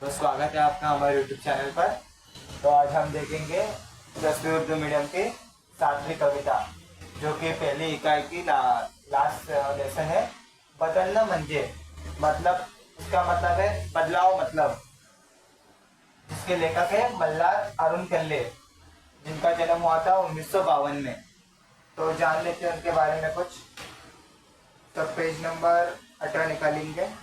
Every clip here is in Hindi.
तो स्वागत है आपका हमारे यूट्यूब चैनल पर। तो आज हम देखेंगे 10वीं उर्दू मीडियम की 7वीं कविता, जो कि पहली इकाई की लास्ट लेसन है। बदलना मंजे मतलब, इसका मतलब है बदलाव मतलब, जिसके लेखक है मल्हार अरुण कल्ले, जिनका जन्म हुआ था 1952 में। तो जान लेते हैं उनके बारे में कुछ। सब पेज नंबर 18 निकालेंगे।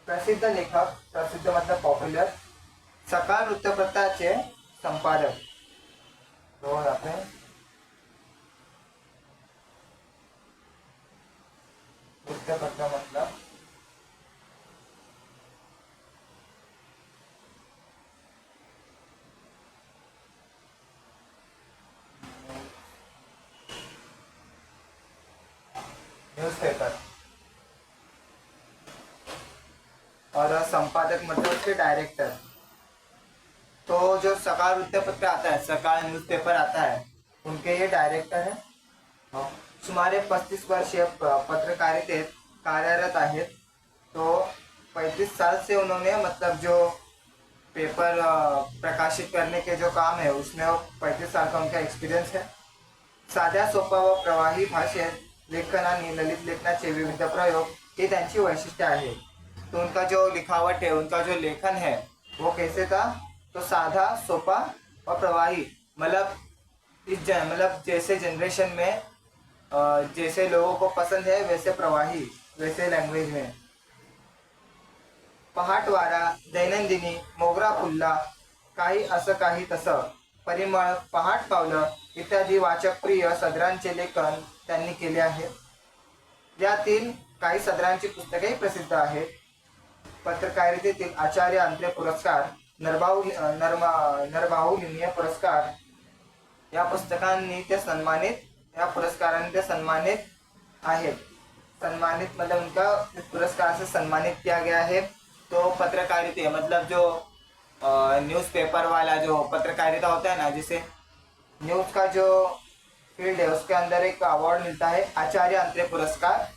प्रसिद्ध लेखक, प्रसिद्ध मतलब पॉप्युलर, सकाळ वृत्तपत्राचे संपादक। तो यहाँ पे वृत्तपत्र मतलब न्यूज़पेपर, और संपादक मतलब उसके डायरेक्टर। तो जो सकाळ वृत्तपत्र आता है, सकाळ न्यूज़पेपर आता है, उनके ये डायरेक्टर है। सुमारे 35 वर्षीय पत्रकारितेत कार्यरत आहेत। तो 35 साल से उन्होंने मतलब जो पेपर प्रकाशित करने के जो काम है उसमें वो 35 साल का उनका एक्सपिरियंस है। साध्या सोपा व प्रवाही भाषेत लेखन आणि ललित लेखनाचे विविध प्रयोग ही त्यांची वैशिष्ट्य आहे। तो उनका जो लिखावट है, उनका जो लेखन है, वो कैसे था? तो साधा, सोपा और प्रवाही, मतलब मतलब जैसे जनरेशन में जैसे लोगों को पसंद है वैसे प्रवाही, वैसे लैंग्वेज में। पहाटवारा, दैनंदिनी, मोगरा फुलला, काही असं काही तसं, परिमळ, पहाट पावलं इत्यादी वाचकप्रिय सदरांचे लेखन त्यांनी केले आहे। यातील काही सदरांची पुस्तकेही प्रसिद्ध आहेत। पत्रकारितेतील आचार्य अंत्रे पुरस्कार, नरबाहुलिनीय पुरस्कार या पुस्तकांनी ते सन्मानित, या पुरस्कारांनी ते सन्मानित आहेत। सन्मानित मतलब उनका इस पुरस्कार से सम्मानित किया गया है। तो पत्रकारिता मतलब जो न्यूज़पेपर वाला जो पत्रकारिता होता है ना, जिसे न्यूज़ का जो फील्ड है उसके अंदर एक अवार्ड मिलता है, आचार्य अंत्रे पुरस्कार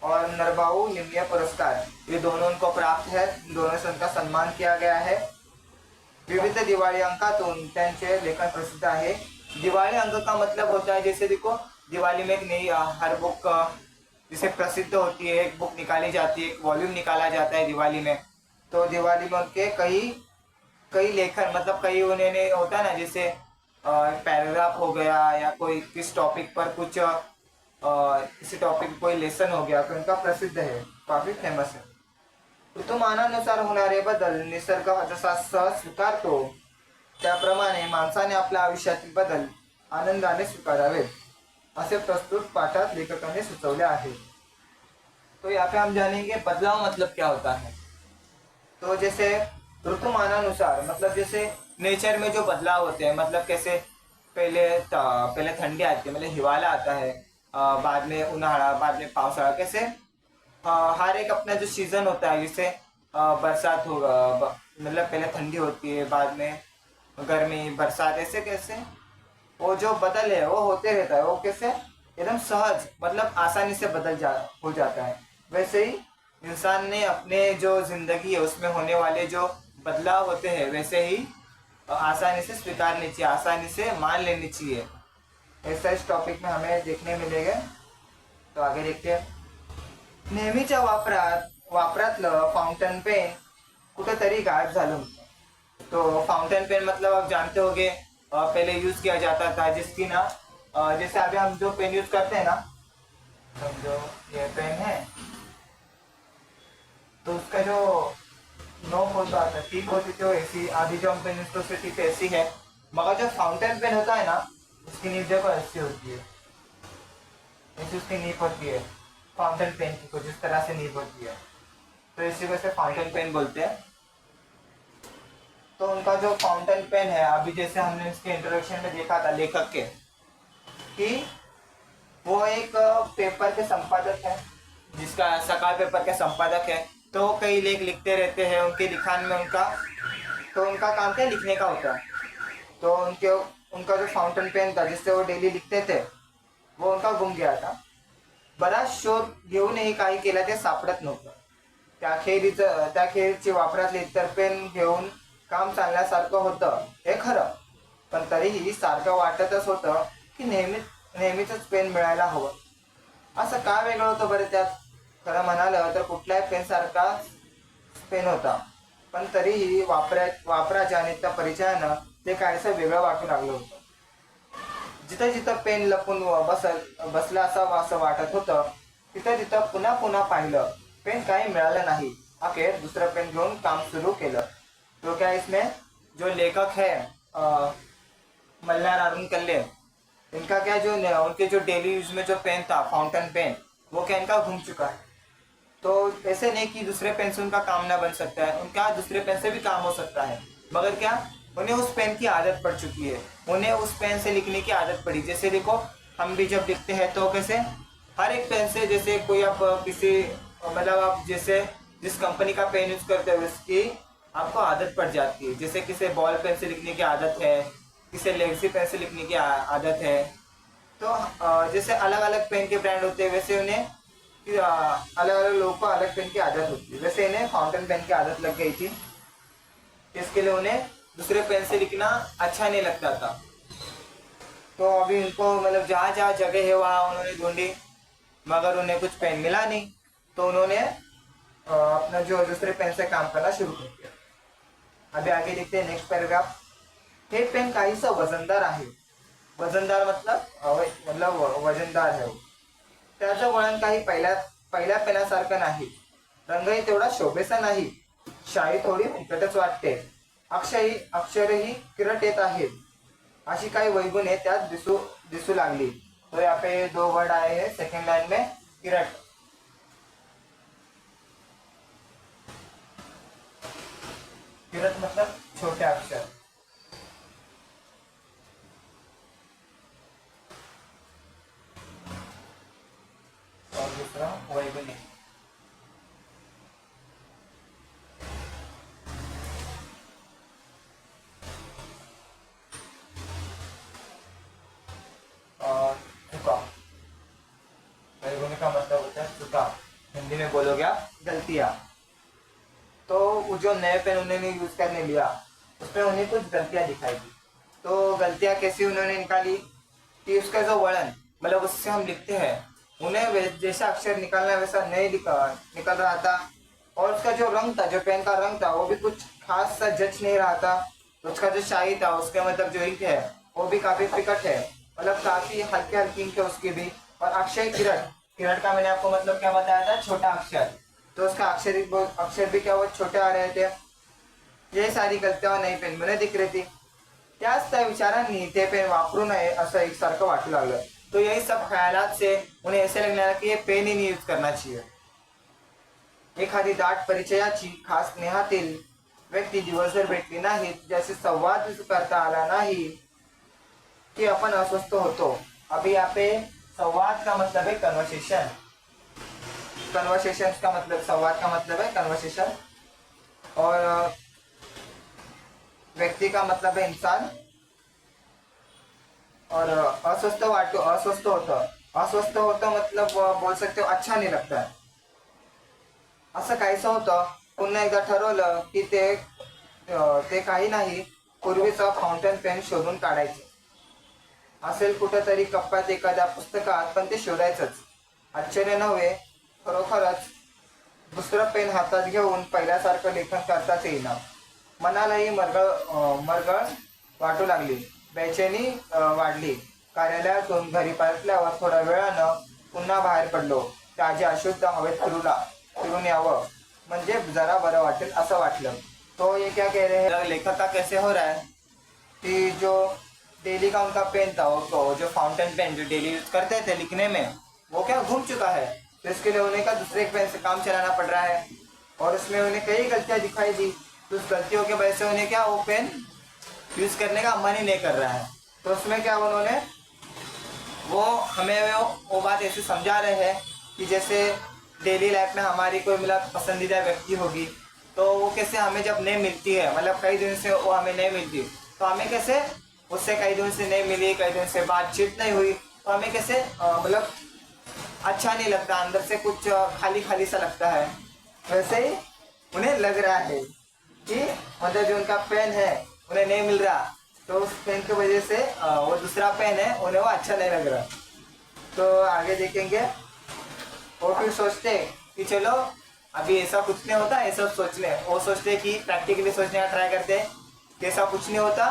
और नरबाहुलिनीय पुरस्कार, ये दोनों उनको प्राप्त है। दोनों से उनका सम्मान किया गया है। विविध दिवाळी अंकातून त्यांचे लेखन प्रसिद्ध आहे। दिवाळी अंक का मतलब होता है, जैसे देखो दिवाली में एक नई हर बुक जिसे प्रसिद्ध होती है, एक बुक निकाली जाती है, एक वॉल्यूम निकाला जाता है दिवाली में। तो दिवाली में उनके कई कई लेखन मतलब कई उन्होंने होता है ना, जैसे पैराग्राफ हो गया या कोई किस टॉपिक पर कुछ किसी टॉपिक कोई लेसन हो गया, तो उनका प्रसिद्ध है, काफी फेमस है। ऋतुमानानुसार होणारे बदल निसर्ग जसा सहज स्वीकारतो, त्याप्रमाणे माणसाने आपल्या आयुष्यातील बदल आनंदाने स्वीकारावेत, असे प्रस्तुत पाठात लेखकाने सुचवले आहे। तो यहाँ पे हम जानेंगे बदलाव मतलब क्या होता है। तो जैसे ऋतुमानानुसार मतलब जैसे नेचर में जो बदलाव होते हैं, मतलब कैसे पहले ठंडी आती है, मतलब हिवाला आता है, बाद में उन्हाळा, बाद में पावसाळा, कैसे हर एक अपना जो सीजन होता है, जैसे बरसात होगा, मतलब पहले ठंडी होती है, बाद में गर्मी, बरसात, ऐसे कैसे वो जो बदल है वो होते रहता है। वो कैसे एकदम सहज मतलब आसानी से हो जाता है। वैसे ही इंसान ने अपने जो जिंदगी है उसमें होने वाले जो बदलाव होते हैं, वैसे ही आसानी से स्वीकारनी चाहिए, आसानी से मान लेनी चाहिए। ऐसा इस टॉपिक में हमें देखने मिलेगा। तो आगे देखते हैं। नेहमीच्या वापरातलं फाउंटेन पेन कुठेतरी गायब झालं होतं। तो फाउंटेन पेन मतलब आप जानते होंगे, पहले यूज किया जाता था, जिसकी ना जैसे अभी हम जो पेन यूज करते हैं ना, समझो ये पेन है, तो उसका जो नोक होता था, टिप होती थी, ऐसी अभी जो हम पेन यूज करते टिप ऐसी है, मगर जो फाउंटेन पेन होता है ना, उसकी नीब देखो ऐसी होती है, ऐसी उसकी नीब होती है फाउंटेन पेन की, कुछ इस तरह से नीब होती है। तो इसी वजह से फाउंटेन पेन बोलते हैं। तो उनका जो फाउंटेन पेन है, अभी जैसे हमने इसके इंट्रोडक्शन में देखा था लेखक के, कि वो एक पेपर के संपादक है, जिसका सकाळ पेपर के संपादक है। तो कई लेख लिखते रहते हैं, उनके लिखान में उनका काम क्या, लिखने का होता है। तो उनका जो फाउंटेन पेन था जिससे वो डेली लिखते थे, वो उनका गुम गया था। बराच शोध घेऊनही काही केलं ते सापडत नव्हतं। त्याखेरीची वापरातली इतर पेन घेऊन काम चालण्यासारखं होतं हे खरं, पण तरीही सारखं वाटतच होतं की नेहमीच पेन मिळायला हवं. असं का वेगळं होतं बरं त्यात? खरं म्हणालं तर कुठल्याही पेन सारखा पेन होता, पण तरीही वापराच्या आणि त्या परिचयानं ते काहीसं वेगळं वाटू लागलं होतं. जिथं जिथं पेन लपून बसला असावं असं वाटत होतं, तिथं तिथं पुन्हा पुन्हा पाहिलं, पेन काही मिळालं नाही. अखेर दुसरं पेन घेऊन काम सुरू केलं. तो क्या इसमें जो लेखक है मल्हार अरुण कल्ले, इनका क्या जो उनके जो डेली यूज में जो पेन था फाउंटेन पेन, वो क्या इनका घूम चुका है. तो ऐसे नहीं कि दूसरे पेन से उनका काम ना बन सकता है, उनका दूसरे पेन से भी काम हो सकता है, मगर क्या उन्हें उस पेन की आदत पड़ चुकी है. उन्हें उस पेन से लिखने की आदत पड़ी. जैसे देखो, हम भी जब लिखते हैं तो कैसे हर एक पेन से, जैसे कोई आप किसी मतलब आप जैसे जिस कंपनी का पेन यूज करते हो उसकी आपको आदत पड़ जाती है. जैसे किसी बॉल पेन से लिखने की आदत है, किसी लेक्सी पेन से लिखने की आदत है. तो जैसे अलग अलग पेन के ब्रांड होते हैं, वैसे उन्हें अलग अलग लोगों को अलग पेन की आदत होती है. वैसे इन्हें फाउंटेन पेन की आदत लग गई थी, इसके लिए उन्हें दूसरे पेन से लिखना अच्छा नहीं लगता था. तो अभी उनको मतलब जहाँ जहाँ जगह है वहाँ उन्होंने ढूंढी, मगर उन्हें कुछ पेन मिला नहीं. तो उन्होंने अपना जो दूसरे पेन से काम करना शुरू कर दिया. अभी आगे देखते हैं नेक्स्ट पैराग्राफ. हे पेन काहीसं वजनदार आहे. वजनदार मतलब वजनदार है. त्याचं वळण काही पहिल्या पेनासारखं नाही. रंगही तेवढा शोभेसा नाही. शाई थोडी फिकटच वाटते. अक्षरही किरट येत आहेत. अशी काही वैगुणे त्यात दिसू लागली. तो यहाँ पे दो वर्ड आए हैं सेकंड लाइन में. किरट, किरट मतलब छोटे अक्षर. और दूसरा वैगुने. और चुका. वैगुने का मतलब होता है चुका. हिंदी में बोलोगे आप गलतियां. तो वो जो नए पेन उन्होंने यूज करने लिया उसमें उन्हें कुछ गलतियां दिखाई दी. तो गलतियां कैसी उन्होंने निकाली कि उसका जो वळण मतलब उससे हम लिखते हैं, उन्हें जैसा अक्षर निकालना है वैसा नहीं निकल रहा था. और उसका जो रंग था, जो पेन का रंग था, वो भी कुछ खास सा जच नहीं रहा था. उसका जो शाई था, उसका मतलब जो इंक है वो भी काफी फिकट है, मतलब काफी हल्के हल्की इंक है उसकी भी. और अक्षय किरट, किरट का मैंने आपको मतलब क्या बताया था, छोटा अक्षर. तो उसका अक्षर भी क्या वो छोटे आ रहे थे. ये सारी गलतियां नई पेन मध्ये दिख रही थी. त्याच त्या विचारांनी ते पेन वापरू नये असं एकसारखं वाटू लागलं. तो यही सब ख्यालात से उन्हें ऐसे लगने लगा कि ये पेन ही नहीं यूज करना चाहिए. एखादी दाट परिचयाची खास स्नेहातील व्यक्ती दिवसभर भेटली नाही, ज्याशी संवाद करता आला नाही कि अपन अस्वस्थ होतो. अभी यहाँ पे संवाद का मतलब है कन्वर्सेशन. कन्वर्सेशन का मतलब, संवाद का मतलब है कन्वर्सेशन. और व्यक्ति का मतलब है इंसान. और अस्वस्थ होतं मतलब बोल सकते हो अच्छा नहीं लगता है. असं काहीसं होतं. पुन्हा एकदा ठरवलं की ते काही नाही, पूर्वीचा फाउंटेन पेन शोधून काढायचं. असेल कुठेतरी कप्प्यात एखाद्या पुस्तकात, पण ते शोधायचंच. आश्चर्य नव्हे, खरोखरच दुसरं पेन हातात घेऊन पहिल्यासारखं लेखन करताच येईना. मनालाही मरगळ वाटू लागली. बेचैनी वाढली. कार्यालयातून घरी परतल्यावर थोड्या वेळानं पुन्हा बाहेर पडलो. ताज्या अशुद्ध हवेत फिरून यावं म्हणजे जरा बरं वाटेल असं वाटलं. तो ये क्या कह रहे हैं, लेखक का कैसे हो रहा है कि जो डेली का उनका पेन था, वो जो फाउंटेन पेन जो डेली यूज करते थे लिखने में, वो क्या घूम चुका है. तो इसके लिए उन्हें का दूसरे पेन से काम चलाना पड़ रहा है. और उसमें उन्हें कई गलतियां दिखाई दी. तो उस गलतियों की वजह से उन्हें क्या वो पेन यूज करने का मन ही नहीं कर रहा है. तो उसमें क्या उन्होंने वो हमें वो बात ऐसे समझा रहे हैं कि जैसे डेली लाइफ में हमारी कोई मतलब पसंदीदा व्यक्ति होगी, तो वो कैसे हमें जब नहीं मिलती है, मतलब कई दिन से वो हमें नहीं मिलती, तो हमें कैसे उससे कई दिन से नहीं मिली, कई दिन से बातचीत नहीं हुई, तो हमें कैसे मतलब अच्छा नहीं लगता, अंदर से कुछ खाली खाली सा लगता है. वैसे ही उन्हें लग रहा है कि मतलब जो उनका पेन है उन्हें नहीं मिल रहा, तो उस पेन की वजह से वो दूसरा पेन है उन्हें वो अच्छा नहीं लग रहा। तो आगे देखेंगे। और फिर सोचते कि चलो अभी ऐसा कुछ नहीं होता, ऐसा सोच ले। वो सोचते कि प्रैक्टिकली सोचने का ट्राई करते कि ऐसा कुछ नहीं होता,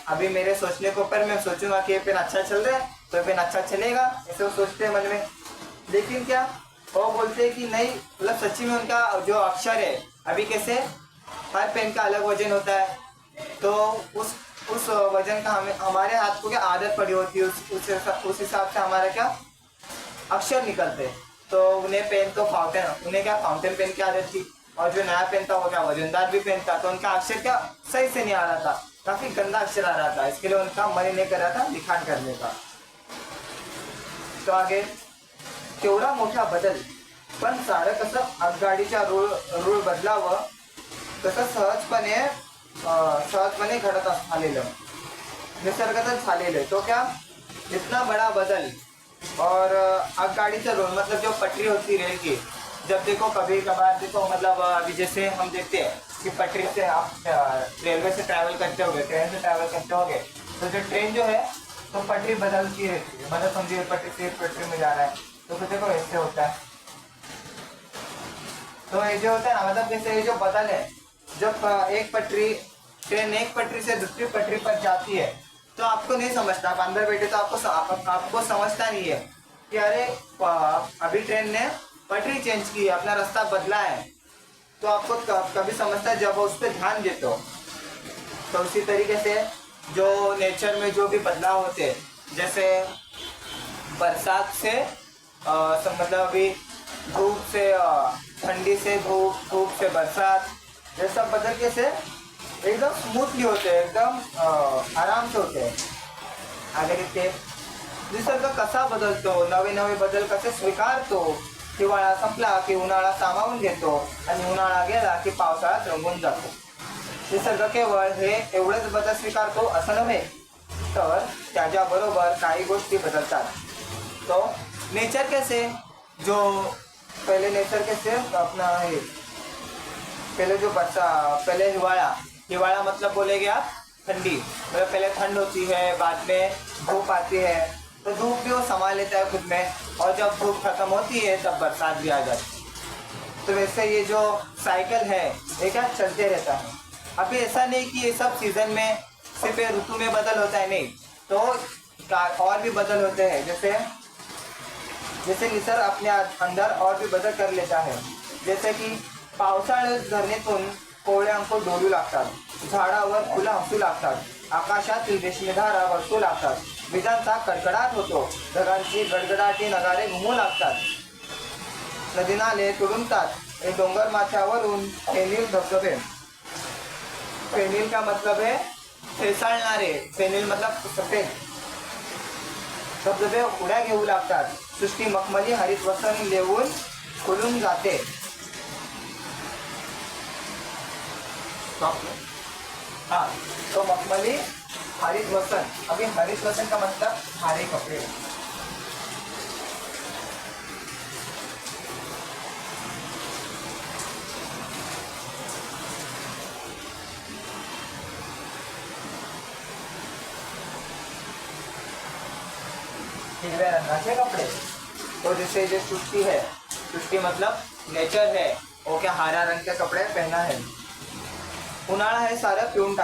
अभी मेरे सोचने के ऊपर मैं सोचूंगा कि ये पेन अच्छा चल रहा है तो पेन अच्छा चलेगा, ऐसे वो सोचते हैं मन में। लेकिन क्या वो बोलते हैं कि नहीं, मतलब सच्ची में उनका जो अक्षर है, अभी कैसे हर पेन का अलग वजन होता है, तो उस वजन का हमें हमारे हाथ को क्या आदत पड़ी होती है, उस हिसाब से हमारा क्या अक्षर निकलते। तो उन्हें पेन तो उन्हें क्या फाउंटेन पेन की आदत थी, और जो नया पेन था वो क्या वजनदार भी पेन था, तो उनका अक्षर क्या सही से नहीं आ रहा था, काफी गंदा अक्षर आ रहा था। इसके लिए उनका मन ही नहीं कर रहा था लिखाण करने का। तो आगे केवढा मोठा बदल, पण सारं कसं आगगाडीच्या रूळ बदलावं तसं सहजपणे घडत आलेलं, निसर्गातच झालेलं। तो क्या इतना बड़ा बदल, और आगगाड़ी से रोड मतलब जो पटरी होती रेल की, जब देखो कभी कभार देखो, मतलब अभी जैसे हम देखते हैं कि पटरी से आप रेलवे से ट्रैवल करते होगे, ट्रेन से ट्रैवल करते होगे, तो जो ट्रेन जो है तो पटरी बदलती रहती है, मतलब समझिए पटरी से पटरी में जा रहा है, तो फिर देखो ऐसे होता है। तो ये जो होता है ना, मतलब जैसे ये जो बदल है, जब ट्रेन एक पटरी से दूसरी पटरी पर जाती है, तो आपको नहीं समझता, आप अंदर बैठे तो आपको समझता नहीं है कि अरे अभी ट्रेन ने पटरी चेंज की, अपना रास्ता बदला है। तो आपको कभी समझता है जब उस पर ध्यान देते हो। तो उसी तरीके से जो नेचर में जो भी बदलाव होते हैं, जैसे बरसात से मतलब अभी धूप से ठंडी से धूप, धूप से बरसात, ये सब बदल के से एकदम स्मूथली होते हैं, एकदम आराम से होते हैं। आगे देखते निसर्ग कसा बदलतो, नवे नवे बदल कसे स्वीकारतो, हिवाळा संपला की उन्हाळा सामावून घेतो आणि उन्हाळा गेला की पावसाळ्यात रंगून जातो। निसर्ग केवळ हे एवढेच बदल स्वीकारतो असं नव्हे, तर त्याच्याबरोबर काही गोष्टी बदलतात। तो नेचर कैसे, जो पहले नेचर कैसे अपना है, पहले जो पहले हिवाळा मतलब बोलेगे आप ठंडी, मतलब पहले ठंड होती है, बाद में धूप आती है, तो धूप भी वो संभाल लेता है खुद में, और जब धूप खत्म होती है तब बरसात भी आ जाती है। तो वैसे ये जो साइकिल है ये क्या चलते रहता है। अभी ऐसा नहीं कि ये सब सीजन में सिर्फ ऋतु में बदल होता है, नहीं, तो और भी बदल होते हैं। जैसे निसर्ग अपने अंदर और भी बदल कर लेता है, जैसे कि पावसाळ्यात धरणीतून कोवळ्यांको डोलू लागतात, झाडावर फुलं हसू लागतात, आकाशातील रेशमीधारा बरसू लागतात, विजांचा कडकडाट होतो, ढगांची गडगडाटी नगारे घुमू लागतात, नदी नाले तुडुंबतात, हे डोंगर माथ्यावरून फेनील धबधबे, फेनील का मतलब है फेसाळणारे, फेनील मतलब सफेद, धबधबे उड्या घेऊ लागतात, सृष्टी मखमली हरित वसन लेवून खुलून जाते। हाँ, तो मखमली हरित वसन, अभी हरित वसन का मतलब हरे कपड़े। हिरव्या रंगाचे कपड़े। तो जैसे जो सृष्टि मतलब नेचर है, वो क्या हरा रंग के कपड़े पहना है। उन्हाळा हे सारं पिळून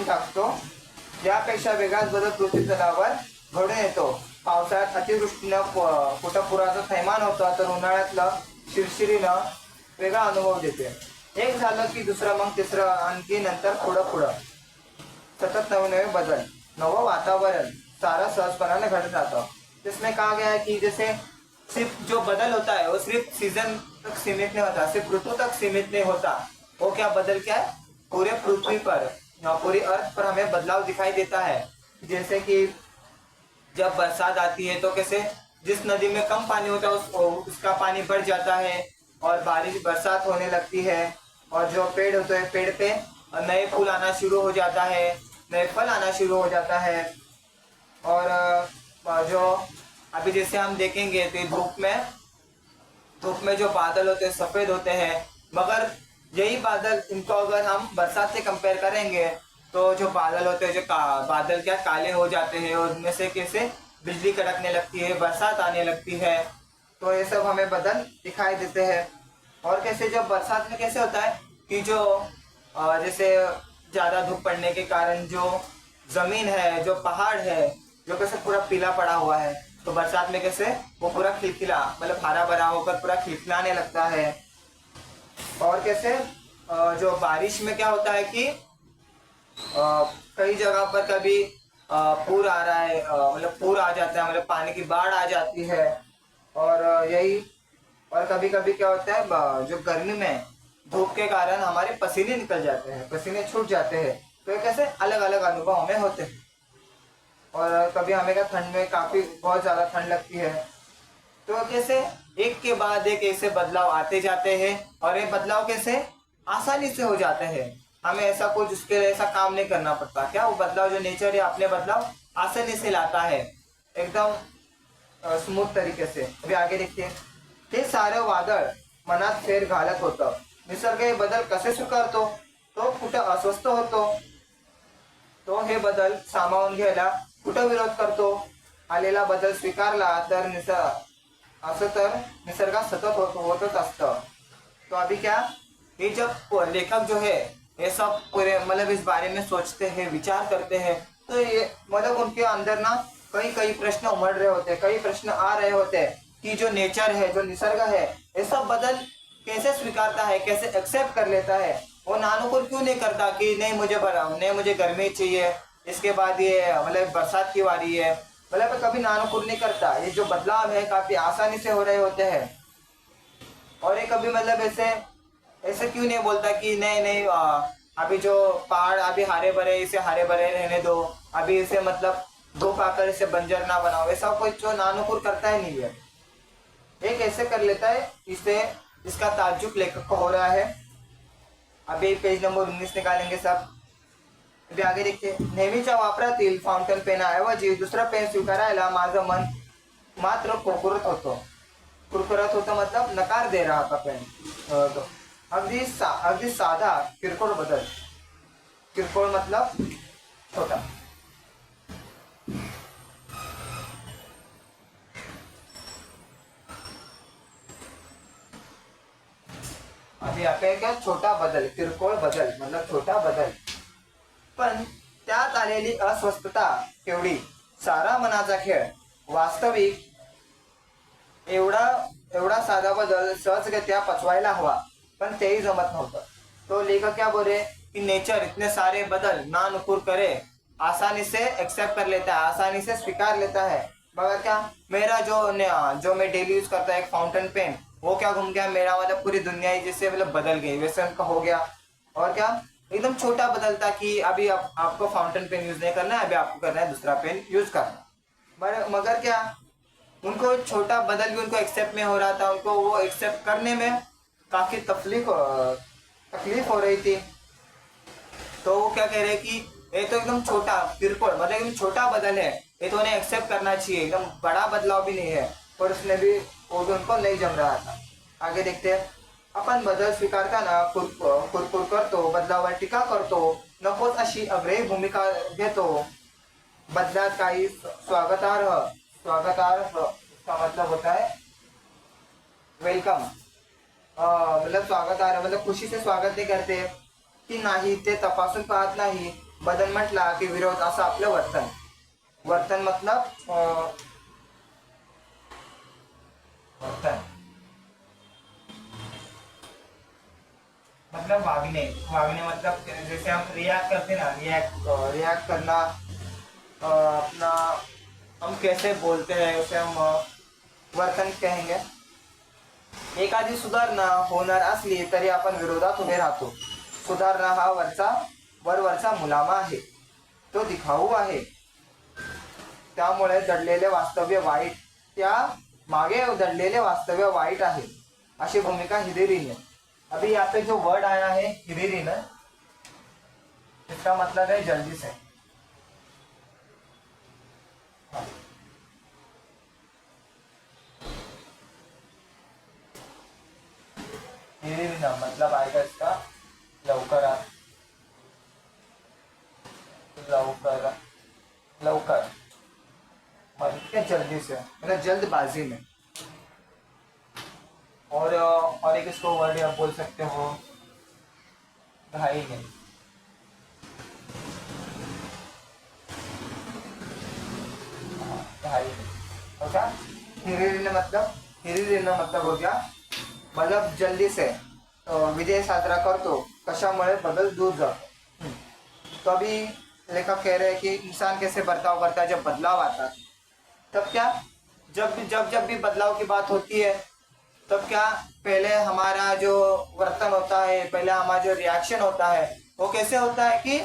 टाकतो, यापेक्षा वेगळाच बदल पृथ्वी तलावर घडून येतो। पावसाळ्यात अतिवृष्टीनं कुठं पुराचं थैमान होतं, तर उन्हाळ्यातलं शिरशिरीनं वेगळा अनुभव देते। एक झालं की दुसरं, मग तिसरं, आणखी नंतर पुढं सतत नवे बदल, नवं वातावरण सारा सहजपणाने घडत जातं। जिसमें कहा गया है कि जैसे सिर्फ जो बदल होता है वो सिर्फ सीजन तक सीमित नहीं होता, सिर्फ ऋतु तक सीमित नहीं होता, वो क्या बदल क्या है पूरे पृथ्वी पर, पूरी अर्थ पर हमें बदलाव दिखाई देता है। जैसे कि जब बरसात आती है तो कैसे जिस नदी में कम पानी होता है उसका पानी बढ़ जाता है, और बरसात होने लगती है, और जो पेड़ होते हैं पेड़ पे नए फूल आना शुरू हो जाता है, नए फल आना शुरू हो जाता है। और जो अभी जैसे हम देखेंगे तो धूप में धूप में जो बादल होते हैं सफेद होते हैं, मगर यही बादल, इनको अगर हम बरसात से कंपेयर करेंगे तो जो बादल होते हैं, बादल क्या काले हो जाते हैं और उनमें से कैसे बिजली कड़कने लगती है, बरसात आने लगती है। तो ये सब हमें बदल दिखाई देते हैं। और कैसे जब बरसात में कैसे होता है कि जो जैसे ज्यादा धूप पड़ने के कारण जो जमीन है, जो पहाड़ है, जो कैसे पूरा पीला पड़ा हुआ है, तो बरसात में कैसे वो पूरा खिलखिला, मतलब हरा भरा होकर पूरा खिलखिलाने लगता है। और कैसे जो बारिश में क्या होता है कि कई जगह पर कभी पूर आ रहा है, मतलब पूर आ जाता है, मतलब पानी की बाढ़ आ जाती है। और यही, और कभी कभी क्या होता है जो गर्मी में धूप के कारण हमारे पसीने निकल जाते हैं, पसीने छूट जाते हैं। तो ये कैसे अलग अलग अनुभव हमें होते हैं। और कभी हमें क्या ठंड में काफी बहुत ज्यादा ठंड लगती है। तो कैसे एक के बाद एक ऐसे बदलाव आते जाते हैं, और ये बदलाव कैसे आसानी से हो जाते हैं। हमें ऐसा कुछ उसके लिए ऐसा काम नहीं करना पड़ता। क्या वो बदलाव जो नेचर है अपने बदलाव आसानी से लाता है, एकदम स्मूथ तरीके से। अभी आगे देखिए, हे सारे वादळ मनात फेर घालत होतं, निसर्ग हे बदल कसे स्वीकारतो, तो कुठं अस्वस्थ होतो, तो हे बदल सामावून घ्यायला कुठं विरोध करतो, आलेला बदल स्वीकारला तर असं तर निसर्गात सतत होतच असतं। तो अभी क्या, ये जब लेखक जो है ये सब पूरे मतलब इस बारे में सोचते हैं, विचार करते हैं, तो ये मतलब उनके अंदर ना कई कई प्रश्न उमड़ रहे होते हैं, कई प्रश्न आ रहे होते हैं कि जो नेचर है, जो निसर्ग है, ये सब बदल कैसे स्वीकारता है, कैसे एक्सेप्ट कर लेता है। वो नानुकुल क्यों नहीं करता कि नहीं मुझे नहीं मुझे गर्मी चाहिए, इसके बाद ये मतलब बरसात की बारी है, मतलब कभी नानुकुल नहीं करता। ये जो बदलाव है काफी आसानी से हो रहे होते हैं। और ये कभी मतलब ऐसे ऐसे क्यों नहीं बोलता कि नहीं नहीं अभी जो पहाड़ अभी हरे भरे, इसे हरे भरे रहने दो, अभी इसे मतलब धूप आकर इसे बंजर ना बनाओ। ऐसा कोई जो नानुकुल करता है नहीं है, एक ऐसे कर लेता है। इसे इसका ताज्जुब लेखक को हो रहा है। अभी पेज नंबर 19 निकालेंगे सब। अभी आगे देखते, नेहमीच्या वापरातील फाउंटन पेनाऐवजी दुसरा पेन स्वीकारायला माझं मन मात्र कुरकुरत होतं। कुरकुरत होतं मतलब नकार दे रहा था पेन। तो अगदी साधा किरकोळ बदल, किरकोळ मतलब छोटा। अभी आता क्या, छोटा बदल, किरकोळ बदल मतलब छोटा बदल, पण त्यात आलेली अस्वस्थता केवढी, सारा मनाचा खेळ, वास्तविक एवढा एवढा साधा बदल सहजगत्या पचवायला हवा, पण तेही जमत नव्हतं। तो लेखक क्या बोले कि नेचर इतने सारे बदल ना नुकुर करे, आसानी से एक्सेप्ट कर लेता है, आसानी से स्वीकार लेता है। मगर क्या, मेरा जो मैं डेली यूज करता है एक फाउंटेन पेन, वो क्या घूम गया मेरा, मतलब पूरी दुनिया ही जैसे मतलब बदल गई वैसे उनका हो गया। और क्या, एकदम छोटा बदलता कि अभी आपको फाउंटेन पेन यूज नहीं करना है, अभी आपको करना है दूसरा पेन यूज करना। मगर क्या, उनको छोटा बदल भी उनको एक्सेप्ट में हो रहा था, उनको वो एक्सेप्ट करने में काफी तकलीफ हो रही थी। तो वो क्या कह रहे हैं कि ये तो एकदम छोटा किरकोळ मतलब एकदम छोटा बदल है, ये तो उन्हें एक्सेप्ट करना चाहिए, एकदम बड़ा बदलाव भी नहीं है। पर उसने भी वो भी उनको नहीं जम रहा था। आगे देखते हैं, आपण बदल स्वीकारताना कुरकुर करतो, बदलावर टीका करतो, नकोच अशी अग्रही भूमिका घेतो, बदलात काही स्वागतार्ह, स्वागतार्ह का मतलब होता है वेलकम, मतलब स्वागतार्ह मतलब खुशी से स्वागत नहीं करते की नाही ते तपासून पाहत नाही। बदल म्हटला की विरोध असं आपलं वर्तन, वर्तन मतलब वर्तन मतलब भागने, भागने मतलब जैसे हम रिएक्ट करते ना, रिएक्ट करना, अपना हम कैसे बोलते हैं उसे हम वर्तन कहेंगे। एखादी सुधारणा होणार असली तरी आपण विरोधात उभे राहतो। सुधारणा हा वरवरचा मुलामा आहे, तो दिखाऊ आहे, त्यामुळे दडलेले वास्तव्य वाईट, त्या मागे दडलेले वास्तव्य वाईट आहे, अशी भूमिका हिरिरीने। अभी यहाँ पे जो वर्ड आया है हिरिरीने, इसका मतलब है जल्दी से। हिरिरिना मतलब आएगा इसका लवकर, लवकर, लवकर मतलब क्या जल्दी से, मतलब जल्दबाजी में। और एक इसको वर्ड आप बोल सकते हो घाई में। ढाई हो गया। हिरिरिन मतलब हो गया मतलब जल्दी से। तो विजय साजरा करतो कशामुळे बदल दूर जातो। तो अभी लेखक कह रहे हैं कि इंसान कैसे बर्ताव करता है जब बदलाव आता है। तब क्या, जब भी बदलाव की बात होती है, तब क्या पहले हमारा जो वर्तन होता है, पहले हमारा जो रिएक्शन होता है, वो कैसे होता है कि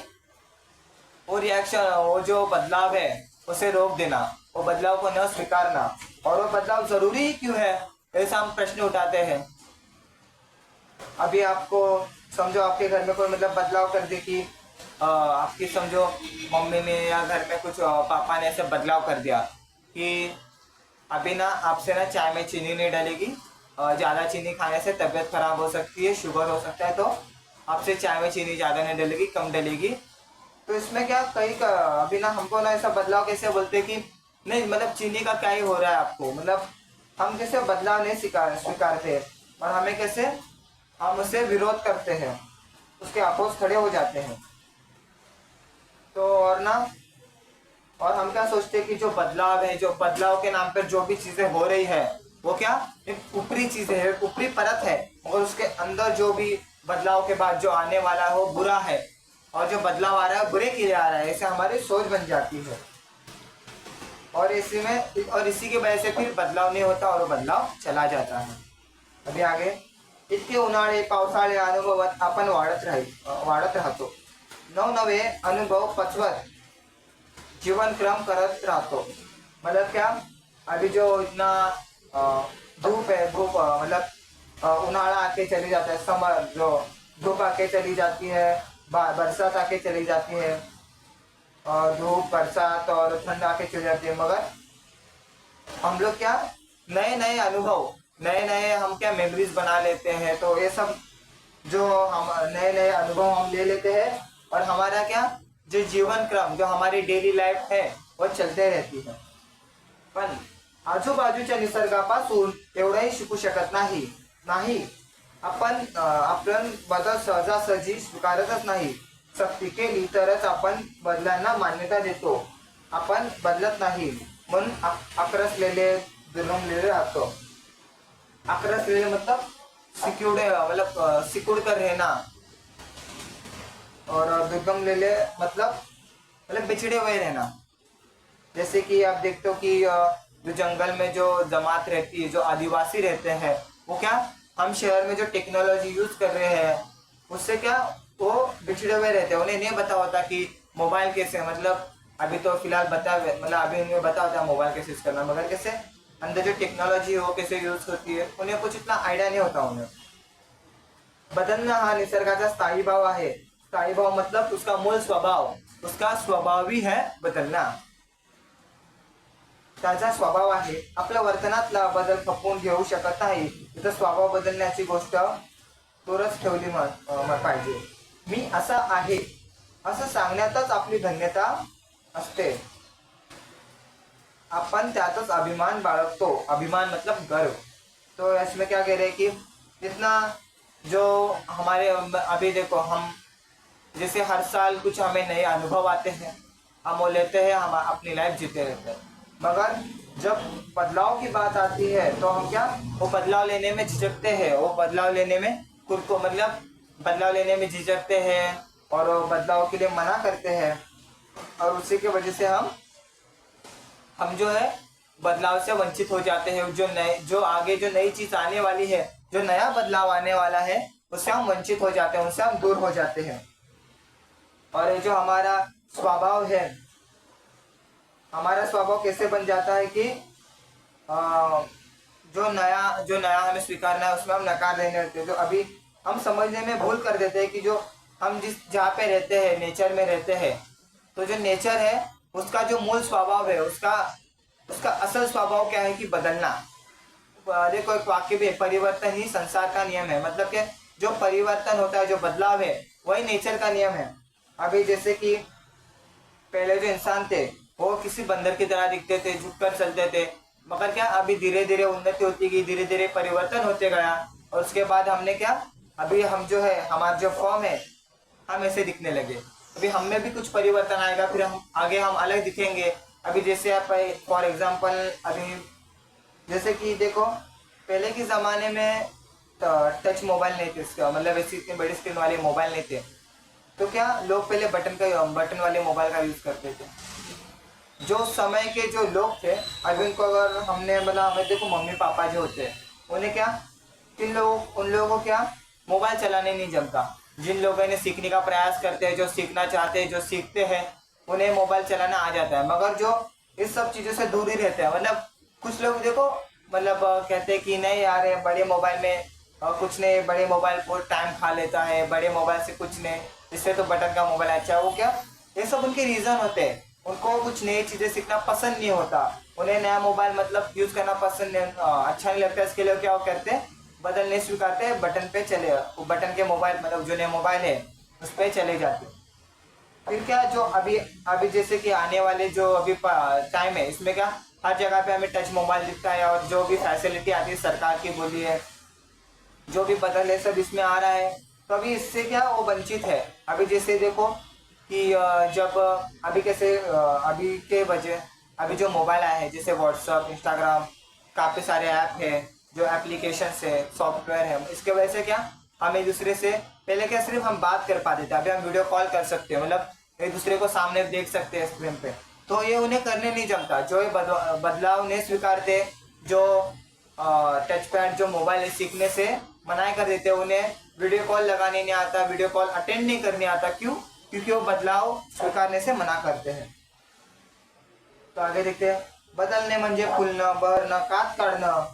वो रिएक्शन, वो जो बदलाव है उसे रोक देना, वो बदलाव को न स्वीकारना। और वो बदलाव जरूरी ही क्यों है, ऐसा हम प्रश्न उठाते हैं। अभी आपको समझो आपके घर में कोई मतलब बदलाव कर दे कि आपकी समझो मम्मी ने या घर में कुछ पापा ने ऐसे बदलाव कर दिया कि अभी ना आपसे ना चाय में चीनी नहीं डलेगी, ज़्यादा चीनी खाने से तबीयत खराब हो सकती है, शुगर हो सकता है, तो आपसे चाय में चीनी ज़्यादा नहीं डलेगी, कम डलेगी। तो इसमें क्या अभी ना हमको ना ऐसा बदलाव कैसे बोलते कि नहीं मतलब चीनी का क्या ही हो रहा है आपको, मतलब हम कैसे बदलाव नहीं स्वीकारते और हमें कैसे हम उससे विरोध करते हैं, उसके अपोज खड़े हो जाते हैं। तो और हम क्या सोचते हैं कि जो बदलाव है, जो बदलाव के नाम पर जो भी चीजें हो रही है वो क्या एक ऊपरी चीजें है, ऊपरी परत है, और उसके अंदर जो भी बदलाव के बाद जो आने वाला है वो बुरा है, और जो बदलाव आ रहा है बुरे के लिए आ रहा है, ऐसे हमारी सोच बन जाती है। और इसी की वजह से फिर बदलाव नहीं होता और वो बदलाव चला जाता है। अभी आगे, इतके उन्हाळे पावसाळे अनुभवात आपण वाढत राहतो, नवनवे अनुभव पचवत जीवन क्रम करत राहतो। मतलब क्या, अभी जो इतना धूप है, धूप उन्हाड़ा आके चली जाता है, समर जो धूप आके चली जाती है, बरसात आके चली जाती है, और धूप बरसात और ठंड आके चली जाती है, मगर हम लोग क्या नए नए अनुभव, नए नए हम क्या मेमोरीज बना लेते हैं। तो ये सब जो हम नए नए अनुभव हम ले लेते हैं, और हमारा क्या जो जीवन क्रम, जो हमारी डेली लाईफ है वो चलते रहती है। पण आजूबाजूच्या निसर्गापासून एवढंही शिकू शकत नाही। आपण बदल सहजासहजी स्वीकारतच नाही। सक्ती केली तरच आपण बदलांना मान्यता देतो, आपण बदलत नाही म्हणून आक्रसलेले दुर्गमलेले राहतो। आक्रसलेले मतलब सिकुड़ कर रहना, और दुर्गमलेले मतलब बिछड़े हुए रहना। जैसे कि आप देखते हो कि जो जंगल में जो जमात रहती है, जो आदिवासी रहते हैं, वो क्या हम शहर में जो टेक्नोलॉजी यूज कर रहे हैं उससे क्या वो बिछड़े हुए रहते हैं। उन्हें नहीं पता होता कि मोबाइल कैसे, मतलब अभी तो फिलहाल अभी उन्हें पता होता है मोबाइल कैसे यूज करना, मगर कैसे अंदर जो टेक्नोलॉजी है वो कैसे यूज होती है उन्हें कुछ इतना आइडिया नहीं होता उन्हें। बदलना हा निसर्गाचा स्थायी भाव आहे। स्थायी भाव मतलब उसका मूल स्वभाव, उसका स्वभाव ही है बदलना, त्याचा स्वभाव आहे। आपल्या वर्तनातला बदल खपवून घेऊ शकत नाही, तर स्वभाव बदलण्याची गोष्ट दूरच ठेवली पाहिजे। मी असा आहे असं सांगण्यातच आपली धन्यता असते, अपन त्यातच अभिमान बाळगतो। अभिमान मतलब गर्व। तो इसमें क्या कह रहे हैं कि जितना जो हमारे अभी देखो, हम जैसे हर साल कुछ हमें नए अनुभव आते हैं, हम वो लेते हैं, हम अपनी लाइफ जीते रहते हैं, मगर जब बदलाव की बात आती है तो हम क्या वो बदलाव लेने में झिझकते हैं, वो बदलाव लेने में खुद को मतलब बदलाव लेने में झिझकते हैं और वो बदलाव के लिए मना करते हैं, और उसी की वजह से हम जो है बदलाव से वंचित हो जाते हैं। जो आगे जो नई चीज आने वाली है, जो नया बदलाव आने वाला है, उससे हम वंचित हो जाते हैं, उससे हम दूर हो जाते हैं। और ये जो हमारा स्वभाव है, हमारा स्वभाव कैसे बन जाता है कि जो नया हमें स्वीकारना है उसमें हम नकार देने लगते हैं। तो अभी हम समझने में भूल कर देते हैं कि जो हम जहाँ पे रहते हैं, नेचर में रहते हैं, तो जो नेचर है उसका जो मूल स्वभाव है, उसका असल स्वभाव क्या है कि बदलना। देखो एक वाक्य भी है, परिवर्तन ही संसार का नियम है। मतलब कि जो परिवर्तन होता है, जो बदलाव है, वही नेचर का नियम है। अभी जैसे कि पहले जो इंसान थे वो किसी बंदर की तरह दिखते थे, झुककर चलते थे, मगर क्या अभी धीरे धीरे उन्नति होती गई, धीरे धीरे परिवर्तन होते गया, और उसके बाद हमने क्या, अभी हम जो है, हमारा जो फॉर्म है, हम ऐसे दिखने लगे। अभी हम में भी कुछ परिवर्तन आएगा, फिर हम आगे हम अलग दिखेंगे। अभी जैसे आप फॉर एग्जाम्पल, अभी जैसे कि देखो पहले के ज़माने में टच मोबाइल नहीं थे, इसका मतलब ऐसी इतनी बड़ी स्क्रीन वाले मोबाइल नहीं थे, तो क्या लोग पहले बटन वाले मोबाइल का यूज़ करते थे। जो समय के जो लोग थे, अभी उनको अगर हमने मतलब हमें देखो मम्मी पापा जो होते हैं, उन्हें क्या, उन लोगों को क्या मोबाइल चलाने नहीं जमता। जिन लोगों ने सीखने का प्रयास करते हैं, जो सीखना चाहते हैं, जो सीखते हैं, उन्हें मोबाइल चलाना आ जाता है। मगर जो इस सब चीज़ों से दूर ही रहते हैं, मतलब कुछ लोग देखो, मतलब कहते हैं कि नहीं यार ये बड़े मोबाइल में कुछ नहीं, बड़े मोबाइल को टाइम खा लेता है, बड़े मोबाइल से कुछ नहीं, इससे तो बटन का मोबाइल अच्छा है। वो क्या, ये सब उनके रीज़न होते हैं। उनको कुछ नई चीज़ें सीखना पसंद नहीं होता, उन्हें नया मोबाइल मतलब यूज़ करना पसंद नहीं, अच्छा नहीं लगता। इसके लिए क्या वो करते हैं, बदल नहीं स्वीकारते, बटन पे चले, वो बटन के मोबाइल मतलब जो नया मोबाइल है उस पर चले जाते। फिर क्या, जो अभी अभी जैसे कि आने वाले जो अभी टाइम है, इसमें क्या हर जगह पे हमें टच मोबाइल दिखता है, और जो भी फैसिलिटी आती है सरकार की बोली है, जो भी बदल है सब इसमें आ रहा है। तो अभी इससे क्या वो वंचित है। अभी जैसे देखो कि जब अभी कैसे अभी के वजह, अभी जो मोबाइल आए हैं जैसे व्हाट्सअप, इंस्टाग्राम, काफ़ी सारे ऐप है, जो एप्लीकेशंस है, सॉफ्टवेयर है, इसके वजह से क्या हम एक दूसरे से, पहले क्या सिर्फ हम बात कर पाते थे, अभी हम वीडियो कॉल कर सकते हैं, मतलब एक दूसरे को सामने देख सकते हैं स्क्रीन पे। तो ये उन्हें करने नहीं जमता, जो ये बदलाव नहीं स्वीकारते, जो टच पैड जो मोबाइल है सीखने से मना कर देते हैं, उन्हें वीडियो कॉल लगाने नहीं आता, वीडियो कॉल अटेंड नहीं करने आता। क्यों? क्योंकि वो बदलाव स्वीकारने से मना करते हैं। तो आगे देखते हैं, बदलणे म्हणजे फुलणं, बहरणं, कात काढणं,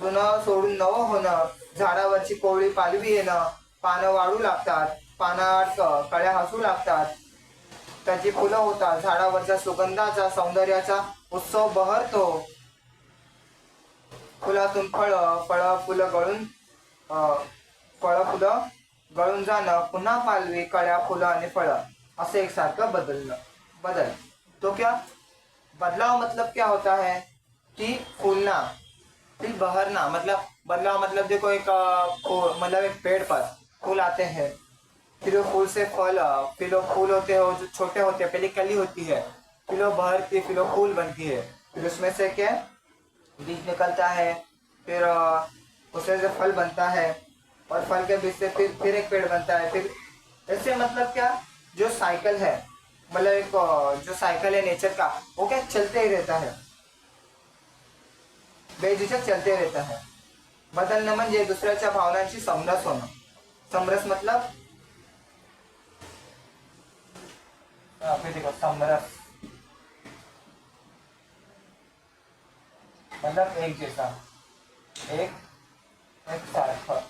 जुनं सोडून नवं होणं, झाडावरची कोवळी पालवी येणं, पानं वाळू लागतात, पानात कळ्या हसू लागतात, त्याची फुलं होतात, झाडावरच्या सुगंधाचा सौंदर्याचा उत्सव बहरतो, फुलातून फळं, फळं फुलं गळून फळं फुलं गळून जाणं, पुन्हा पालवी, कळ्या, फुलं आणि फळं, असं एकसारखं बदल। तो क्या बदलाव मतलब क्या होता है कि फूलना, फिर बहरना, मतलब बदलाव मतलब देखो एक मतलब एक पेड़ पर फूल आते हैं, फिर वो फूल से फल, फिर वो फूल होते हैं, वो जो छोटे होते हैं, पहले कली होती है, फिर वो बहरती, फिर वो फूल बनती है, फिर उसमें से क्या बीज निकलता है, फिर उसमें से फल बनता है, और फल के बीज से फिर एक पेड़ बनता है। फिर ऐसे मतलब क्या, जो साइकिल है, मतलब एक जो साइकिल है नेचर का, वो क्या चलते ही रहता है, बेझिझक चलते रहता है। बदलणं म्हणजे दुसऱ्याच्या भावनांची समरस होणं। समरस मतलब फिर देखो समरस मतलब एक जैसा, एक सारखं,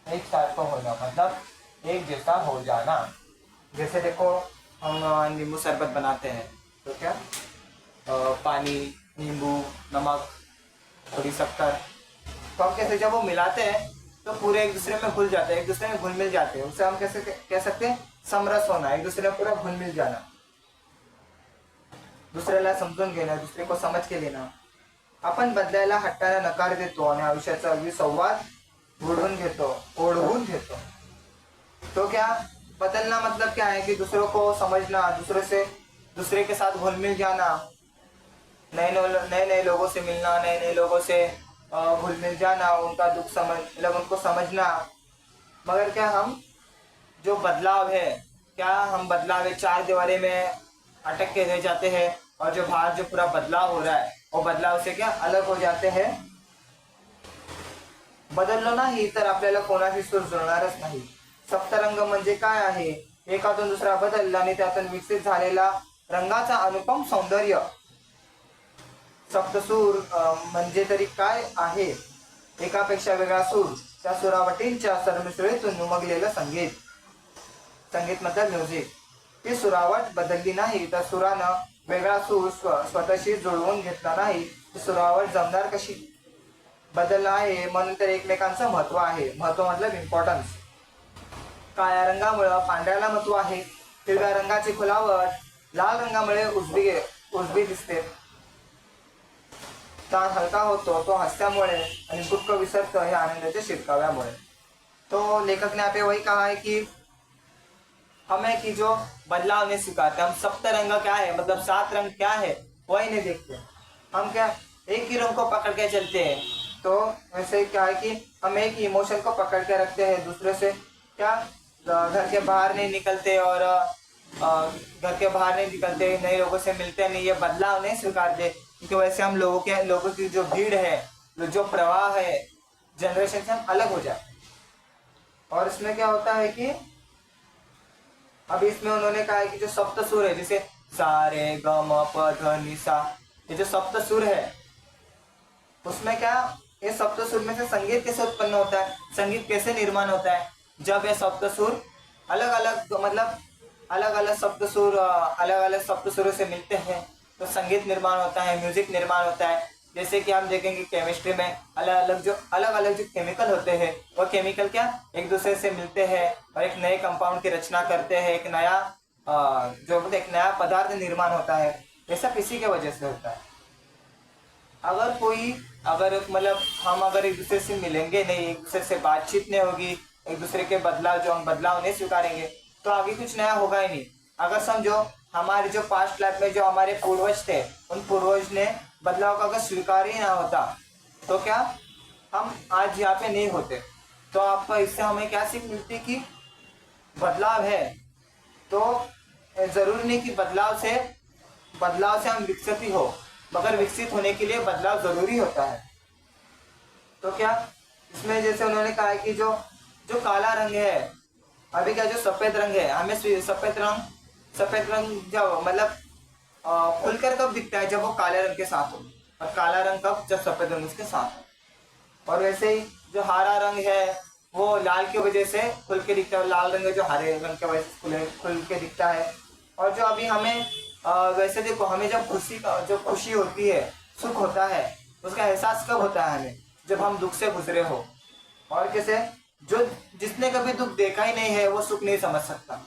एक सारखं होना मतलब एक जैसा हो जाना। जैसे देखो हम नींबू शरबत बनाते हैं, तो क्या पानी, नींबू, नमक, थोड़ी शक्कर, तो हम कैसे जब वो मिलाते हैं तो पूरे एक दूसरे में घुल जाते हैं, एक दूसरे में घुल मिल जाते हैं, उससे हम कैसे कह सकते हैं समरस होना, एक दूसरे में पूरा घुल मिल जाना, दुसऱ्याला समजून घेणं, दुसरे को समझ के लेना। आपण बदलायला हट्टाने नकार देतो आणि आयुष्याचा अगदी संवाद ओढवून घेतो। तो क्या बदलना मतलब क्या है कि दूसरों को समझना, दूसरे के साथ घुल मिल जाना, नए नए लोगों से मिलना, नए नए लोगों से घुल मिल जाना, उनका दुख समझ मतलब उनको समझना। मगर क्या हम जो बदलाव है, क्या हम बदलाव है चार दीवारी में अटक के रह जाते हैं, और जो बाहर जो पूरा बदलाव हो रहा है वो बदलाव से क्या अलग हो जाते हैं। बदललो नाही तर आपल्याला कोणाशी सूर जुळणारच नाही। सप्तरंग म्हणजे काय आहे, एकातून दुसरा बदलला आणि त्यातून विकसित झालेला रंगाचा अनुपम सौंदर्य। सप्तसूर म्हणजे तरी काय आहे, एकापेक्षा वेगळा सूर, त्या सुरावटींच्या सरमिसळीतून उमगलेलं संगीत। संगीत मतलब म्युझिक। ती सुरावट बदलली नाही तर सुरानं वेगळा सूर स्वतःशी जुळवून घेतला नाही ती सुरावर जमणार कशी. बदलला आहे म्हणून तर एकमेकांचं महत्व आहे. महत्व मतलब इम्पॉर्टन्स. काळ्या रंगामुळे पांढऱ्याला महत्व आहे. हिरव्या रंगाची फुलावट लाल रंगामुळे उजवी दिसते. ताण हलका होतो तो हास्यामुळे आणि दुःख विसरतं हे आनंदाच्या शिरकाव्यामुळे. तो लेखक ने यहाँ पे वही कहा है कि हमें कि जो बदलाव नहीं स्वीकारते, हम सप्तरंग क्या है मतलब 7 रंग क्या है वही नहीं देखते, हम क्या एक ही रंग को पकड़ के चलते हैं. तो वैसे क्या है कि हम एक ही इमोशन को पकड़ के रखते हैं, दूसरे से क्या घर के बाहर नहीं निकलते और घर के बाहर नहीं निकलते, नए लोगों से मिलते नहीं, ये बदलाव नहीं स्वीकारते. क्योंकि वैसे हम लोगों की जो भीड़ है, जो प्रवाह है जनरेशन से हम अलग हो जाए. और इसमें क्या होता है कि अभी इसमें उन्होंने कहा है कि जो सप्त सुर है जैसे सा रे ग म प ध नि सा, ये जो सप्त सुर है उसमें क्या ये सप्त सुर में से संगीत कैसे उत्पन्न होता है, संगीत कैसे निर्माण होता है. जब ये सप्त सुर अलग अलग सप्त सुरों से मिलते हैं तो संगीत निर्माण होता है, म्यूजिक निर्माण होता है. जैसे कि हम देखेंगे केमिस्ट्री में अलग अलग जो केमिकल होते हैं वो केमिकल क्या एक दूसरे से मिलते हैं और एक नए कंपाउंड की रचना करते हैं, एक नया पदार्थ निर्माण होता है. ऐसा किसी के वजह से होता है. अगर मतलब हम अगर एक दूसरे से मिलेंगे नहीं, एक दूसरे से बातचीत नहीं होगी, एक दूसरे के हम बदलाव नहीं स्वीकारेंगे तो आगे कुछ नया होगा ही नहीं. अगर समझो हमारे जो पास्ट लाइफ में जो हमारे पूर्वज थे उन पूर्वज ने बदलाव का अगर स्वीकार ही ना होता तो क्या हम आज यहाँ पे नहीं होते. तो आपको इससे हमें क्या सीख मिलती कि बदलाव है तो जरूरी नहीं कि बदलाव से हम विकसित ही हो, मगर विकसित होने के लिए बदलाव जरूरी होता है. तो क्या इसमें जैसे उन्होंने कहा है कि जो काला रंग है, अभी क्या जो सफेद रंग है, हमें सफेद रंग जब मतलब खुलकर कब दिखता है जब वो काले रंग के साथ हो, और काला रंग कब जब सफेद रंग उसके साथ हो. और वैसे ही जो हरा रंग है वो लाल की वजह से खुल के दिखता है, लाल रंग जो हरे रंग की वजह से खुल के दिखता है. और जो अभी हमें वैसे देखो हमें जब खुशी होती है, सुख होता है, उसका एहसास कब होता है हमें जब हम दुख से गुजरे हो. और कैसे जिसने कभी दुख देखा ही नहीं है वो सुख नहीं समझ सकता,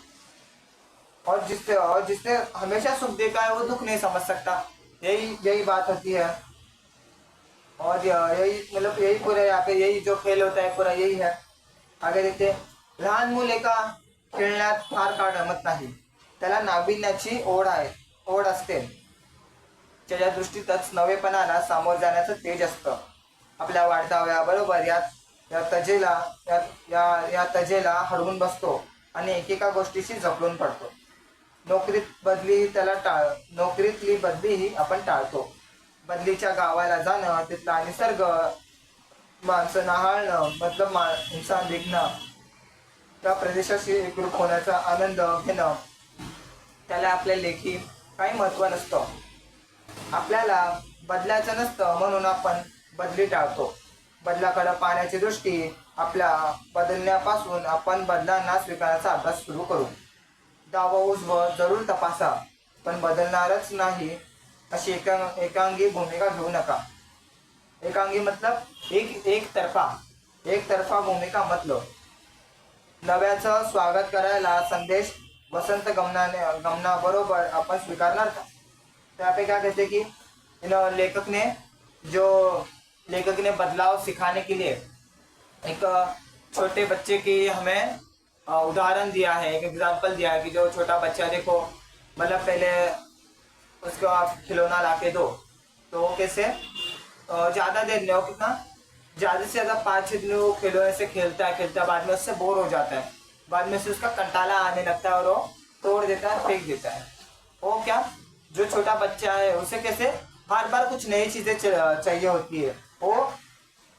और जिसने हमेशा सुख देखा है वो दुख नहीं समझ सकता. यही बात होती है. और यही पूरा यहाँ पे यही जो खेल होता है पूरा यही है. आगे देखते लहान मूल एका खेळण्यात फार काळ रमत नाही, त्याला नाविन्याची ओढ असते. त्याच्या दृष्टीतच नवेपणाला सामोर जाण्याचं तेज असतं. आपल्या वाढत्या या तजेला हरवून बसतो आणि एकेका गोष्टीशी जपलून पडतो. नोकरीतली बदली ही आपण टाळतो. बदलीच्या गावाला जाणं, तिथला निसर्ग, माणसं न्हाळणं मतलब इंसान देखणं, त्या प्रदेशाशी एकरूप होण्याचा आनंद घेणं, त्याला आपल्या लेखी काही महत्त्व नसतं. आपल्याला बदलायचं नसतं म्हणून आपण बदली टाळतो. बदलाकडे पाहण्याची दृष्टी आपल्या बदलण्यापासून आपण बदलांना स्वीकारण्याचा अभ्यास सुरू करू. डावं उजवं जरूर तपासा, पण बदलणारच नाही अशी एकांगी भूमिका घेऊ नका. एकांगी मतलब एक तरफा भूमिका मतलब नव्याचं स्वागत करायला संदेश वसंत गमना बरोबर आपण स्वीकारणार का. यहाँ पे क्या कहते कि लेखक ने बदलाव सिखाने के लिए एक छोटे बच्चे की हमें उदाहरण दिया है, एक एग्जाम्पल दिया है कि जो छोटा बच्चा देखो मतलब पहले उसको आप खिलौना ला के दो तो वो कैसे ज़्यादा देर नहीं हो, कितना ज़्यादा से ज़्यादा 5-6 दिन वो खिलौने से खेलता बाद में उससे बोर हो जाता है, बाद में से उसका कंटाला आने लगता है और वो तोड़ देता है, फेंक देता है. वो क्या जो छोटा बच्चा है उसे कैसे हर बार कुछ नई चीज़ें चाहिए होती है, वो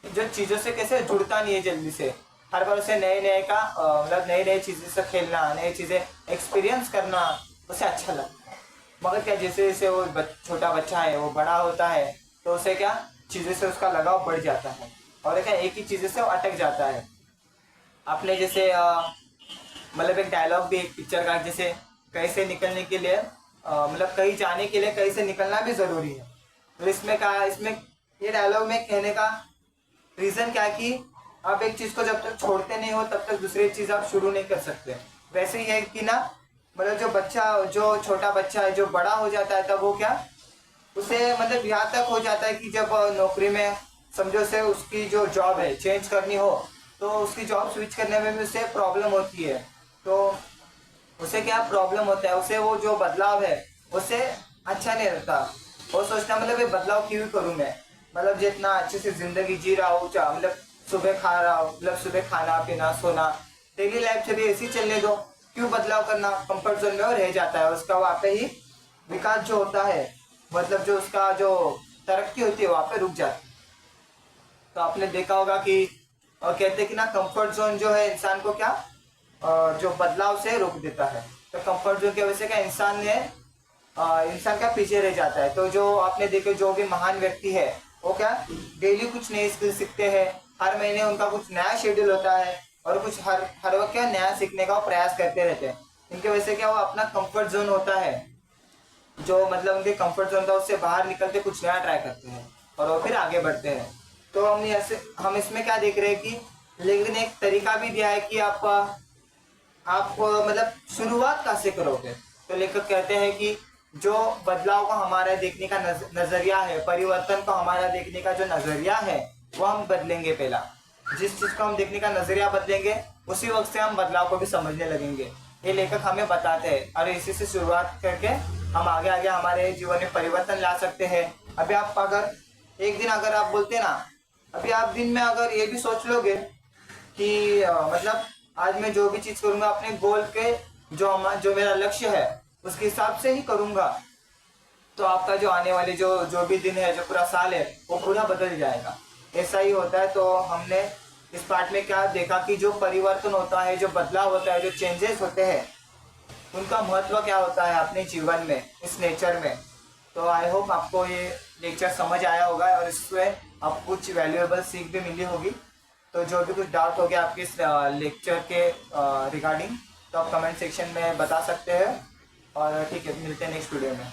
जो चीज़ों से कैसे जुड़ता नहीं है जल्दी से. हर बार उसे नए का मतलब नई चीज़ें से खेलना, नई चीज़ें एक्सपीरियंस करना उसे अच्छा लगता है. मगर क्या जैसे जैसे वो छोटा बच्चा है वो बड़ा होता है तो उसे क्या चीज़ों से उसका लगाव बढ़ जाता है और क्या एक ही चीज़ों से वो अटक जाता है. आपने जैसे मतलब एक डायलॉग भी एक पिक्चर का जैसे कैसे निकलने के लिए मतलब कहीं जाने के लिए कहीं से निकलना भी ज़रूरी है। तो इसमें कहा, इसमें ये डायलॉग में कहने का रीज़न क्या है कि आप एक चीज़ को जब तक छोड़ते नहीं हो तब तक दूसरी चीज़ आप शुरू नहीं कर सकते। वैसे ही है कि ना, मतलब जो बच्चा, जो छोटा बच्चा है जो बड़ा हो जाता है तब वो क्या, उसे मतलब यहाँ तक हो जाता है कि जब नौकरी में समझो से उसकी जो जॉब है चेंज करनी हो तो उसकी जॉब स्विच करने में भी उसे प्रॉब्लम होती है। तो उसे क्या प्रॉब्लम होता है, उसे वो जो बदलाव है उसे अच्छा नहीं लगता। वो सोचता मतलब ये बदलाव क्यों करूँ मैं, मतलब जितना अच्छे से जिंदगी जी रहा हूँ, मतलब सुबह खा रहा हूँ, मतलब सुबह खाना पीना सोना डेली लाइफ चलिए ऐसी चलने दो, क्यों बदलाव करना। कंफर्ट जोन में वो रह जाता है, उसका वहाँ पे ही विकास जो होता है, मतलब जो उसका जो तरक्की होती है वहाँ पे रुक जाती है। तो आपने देखा होगा कि कहते हैं कि ना कंफर्ट जोन जो है इंसान को क्या जो बदलाव से रोक देता है। तो कंफर्ट जोन की वजह से क्या इंसान का पीछे रह जाता है। तो जो आपने देखे जो भी महान व्यक्ति है वो क्या डेली कुछ नई स्किल सीखते हैं, हर महीने उनका कुछ नया शेड्यूल होता है और कुछ हर हर वक्त क्या नया सीखने का वो प्रयास करते रहते हैं। इनकी वजह से क्या वो अपना कंफर्ट जोन होता है, जो मतलब उनके कंफर्ट जोन था उससे बाहर निकलते कुछ नया ट्राई करते हैं और वो फिर आगे बढ़ते हैं। तो हम इसमें क्या देख रहे हैं कि लेकिन एक तरीका भी दिया है कि आप मतलब शुरुआत कहाँ से करोगे। तो लेखक कहते हैं कि जो बदलाव को हमारा देखने का नजरिया है, परिवर्तन को हमारा देखने का जो नजरिया है वो हम बदलेंगे। पहला जिस चीज को हम देखने का नजरिया बदलेंगे उसी वक्त से हम बदलाव को भी समझने लगेंगे। ये लेखक हमें बताते हैं और इसी से शुरुआत करके हम आगे आगे हमारे जीवन में परिवर्तन ला सकते हैं। अभी आप अगर एक दिन अगर आप बोलते ना, अभी आप दिन में अगर ये भी सोच लोगे कि मतलब आज मैं जो भी चीज करूंगा अपने गोल के जो मेरा लक्ष्य है उसके हिसाब से ही करूंगा, तो आपका जो आने वाले जो भी दिन है, जो पूरा साल है वो पूरा बदल जाएगा। ऐसा ही होता है। तो हमने इस पार्ट में क्या देखा कि जो परिवर्तन होता है, जो बदलाव होता है, जो चेंजेस होते हैं उनका महत्व क्या होता है अपने जीवन में, इस नेचर में। तो आई होप आपको ये लेक्चर समझ आया होगा और इसमें आपको कुछ वैल्यूएबल सीख भी मिली होगी। तो जो भी कुछ डाउट हो गया आपके इस लेक्चर के रिगार्डिंग तो आप कमेंट सेक्शन में बता सकते हैं। और ठीक है, मिलते हैं नेक्स्ट वीडियो में।